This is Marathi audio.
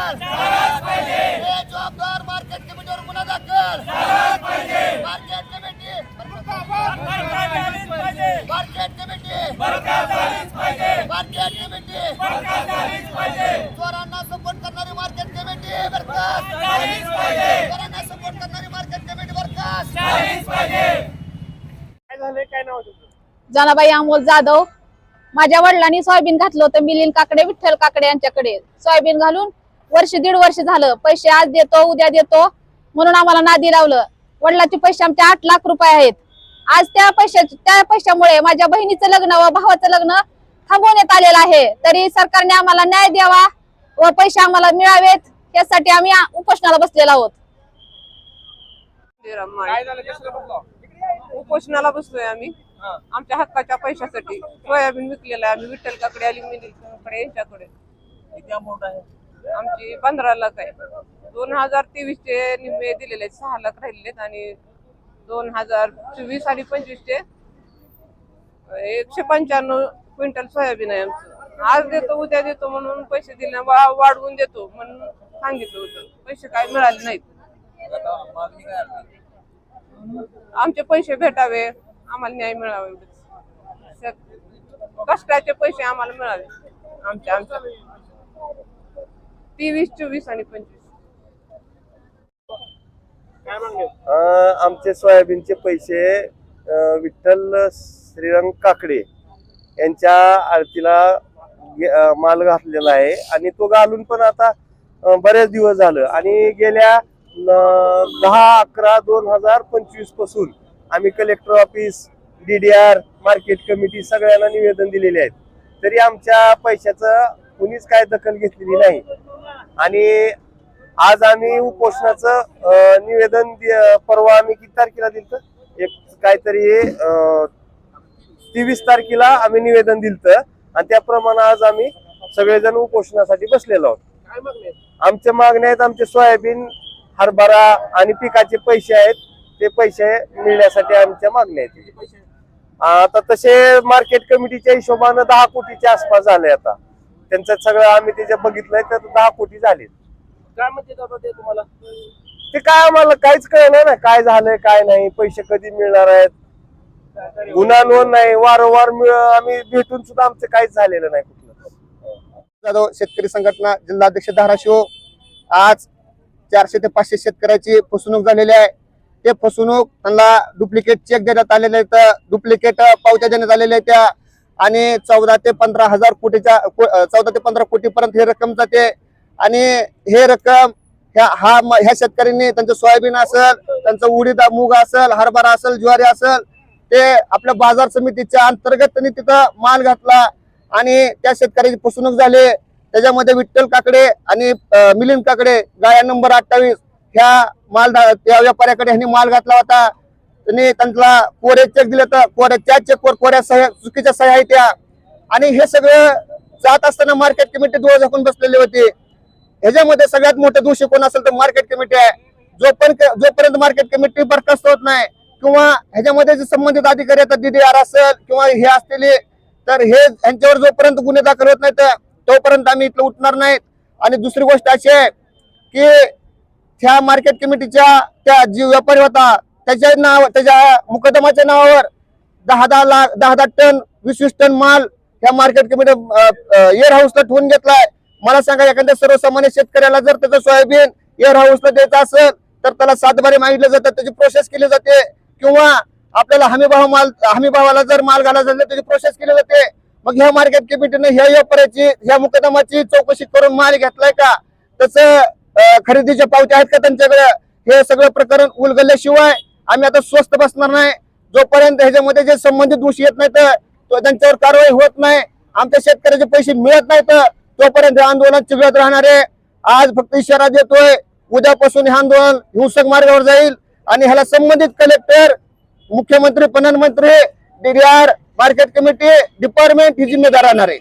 दाखल हे जबाबदार मार्केट कमिटीवर गुन्हा दाखल मार्केट कमिटी चोरांना सपोर्ट करणारी मार्केट कमिटी बरखास्त चोरांना सपोर्ट करणारी मार्केट कमिटी बरखास्त काय झालंय, काय नाव तुमचं? जनाबाई अमोल जाधव. माझ्या वडिलांनी सोयाबीन घातलं होतं मिलिंद काकडे विठ्ठल काकडे यांच्याकडे. सोयाबीन घालून दीड वर्ष झालं. पैसे आज देतो उद्या देतो म्हणून आम्हाला नादी लावलं. वडिलांचे पैसे आमचे 8 लाख रुपये आहेत. आज त्या पैशामुळे माझ्या बहिणीचं लग्न व भावाचं लग्न थांबवण्यात आलेलं आहे. तरी सरकारने आम्हाला न्याय द्यावा व पैसे आम्हाला मिळावेत यासाठी आम्ही उपोषणाला बसलेलो आहोत. काय झालं, कशाला बसला? उपोषणाला बसलोय आम्ही आमच्या हक्काच्या पैशासाठी. सोयाबीन विकलेलं आहे आम्ही विठ्ठल काकडे अॅल्युमिनियमकडे यांच्याकडे. किती अमाऊंट आहे? आमची 15 लाख आहे. 2023 चे निम्मे दिलेले आहेत, 6 लाख राहिलेले आहेत आणि 2024 आणि 25 चे 195 क्विंटल सोयाबीन आहे आमचं. आज देतो उद्या देतो म्हणून पैसे दिले, वाढवून देतो म्हणून सांगितलं होतं. पैसे काय मिळाले नाहीत. मागणी काय आहे? आमचे पैसे भेटावे, आम्हाला न्याय मिळावा एवढंच. कष्टाचे पैसे आम्हाला मिळावे आमच्या 23, 24 आणि 25. काय मागणी? आमचे सोयाबीनचे पैसे विठ्ठल श्रीरंग काकडे यांच्या आरतीला माल घातलेला आहे आणि तो घालून पण आता बरेच दिवस झालं. आणि गेल्या 10/11/2025 पासून आम्ही collector office, DDR, market committee सगळ्यांना निवेदन दिलेले आहेत. तरी आमच्या पैशाचं कुणीच काय दखल घेतलेली नाही. आणि आज आम्ही उपोषणाचं निवेदन परवा आम्ही किती तारखेला दिलं, एक काहीतरी 23 तारखेला आम्ही निवेदन दिलं आणि त्याप्रमाणे आज आम्ही सगळेजण उपोषणासाठी बसलेलो आहोत. काय मागणी आहे? आमच्या मागण्या आहेत, आमचे सोयाबीन, हरभरा आणि पिकाचे पैसे आहेत, ते पैसे मिळण्यासाठी आमच्या मागण्या आहेत. पैसे आता तसे मार्केट कमिटीच्या हिशोबानं 10 कोटीच्या आसपास झाले. आता त्यांचं सगळं आम्ही त्याच्या बघितलंय तर 10 कोटी झाले. काय म्हणते दादा ते तुम्हाला? ते काय आम्हाला काहीच कळलं ना, काय झालंय काय नाही, पैसे कधी मिळणार आहेत. गुन्हा नोंद नाही, वारंवार आम्ही भेटून सुद्धा आमचं काहीच झालेलं नाही. जाधव शेतकरी संघटना जिल्हाध्यक्ष धाराशिव. आज 400 ते 500 शेतकऱ्याची फसवणूक झालेली आहे. ते फसवणूक त्यांना डुप्लिकेट चेक देण्यात आलेले आहेत, डुप्लिकेट पावत्या देण्यात आलेल्या आहेत त्या. आणि 14 ते 15 हजार कोटीच्या 14 ते 15 कोटीपर्यंत ही रक्कम जाते. आणि हे रक्कम ह्या शेतकऱ्यांनी त्यांचं सोयाबीन असेल, त्यांचं उडीद मूग असेल, हरभरा असेल, ज्वारी असेल, ते आपल्या बाजार समितीच्या अंतर्गत त्यांनी तिथं माल घातला आणि त्या शेतकऱ्याची फसवणूक झाली. त्याच्यामध्ये विठ्ठल काकडे आणि मिलिंद काकडे गाळा नंबर 28 त्या व्यापाऱ्याकडे ह्यांनी माल घातला होता. त्यांनी त्यांना कोरे चेक दिले तर कोऱ्या चेकवर कोऱ्या सह्या, चुकीच्या सह्या आहेत त्या. आणि हे सगळं जात असताना मार्केट कमिटी डोळे झाकून बसलेली होती. ह्याच्यामध्ये सगळ्यात मोठे दोषी कोण असेल तर मार्केट कमिटी आहे. जोपर्यंत मार्केट कमिटी बरखास्त होत नाही किंवा ह्याच्यामध्ये जे संबंधित अधिकारी आहेत, DDR असेल किंवा हे असतील, तर हे ह्यांच्यावर जोपर्यंत गुन्हे दाखल होत नाहीत तोपर्यंत आम्ही इथलं उठणार नाहीत. आणि दुसरी गोष्ट अशी आहे की त्या मार्केट कमिटीच्या त्या जी व्यापारी होता त्याच्या मुकदमाच्या नावावर 10 टन 20 टन माल ह्या मार्केट कमिटी एअर हाऊसला ठेवून घेतलाय. मला सांगा, एखाद्या सर्वसामान्य शेतकऱ्याला जर त्याचं सोयाबीन एअर हाऊसला द्यायचं असेल तर त्याला 7 बारे मागितले जातात, त्याची प्रोसेस केली जाते. किंवा आपल्याला हमी भावाला जर माल घालायचा असेल त्याची प्रोसेस केली जाते. मग ह्या मार्केट कमिटीने ह्या व्यापाऱ्याची ह्या मुकदमाची चौकशी करून माल घेतलाय का, तसं खरेदीच्या पावत्या आहेत का त्यांच्याकडे, हे सगळं प्रकरण उलगडल्याशिवाय आम्ही आता स्वस्त बसणार नाही. जोपर्यंत ह्याच्यामध्ये जे संबंधित दोषी येत नाहीत तो त्यांच्यावर कारवाई होत नाही, आमच्या शेतकऱ्याचे पैसे मिळत नाहीत, तोपर्यंत आंदोलन चिघळत राहणार आहे. आज फक्त इशारा देतोय, उद्यापासून हे आंदोलन हिंसक मार्गावर जाईल आणि ह्याला संबंधित कलेक्टर, मुख्यमंत्री, प्रधानमंत्री, DDR, मार्केट कमिटी, डिपार्टमेंट ही जिम्मेदार राहणार आहे.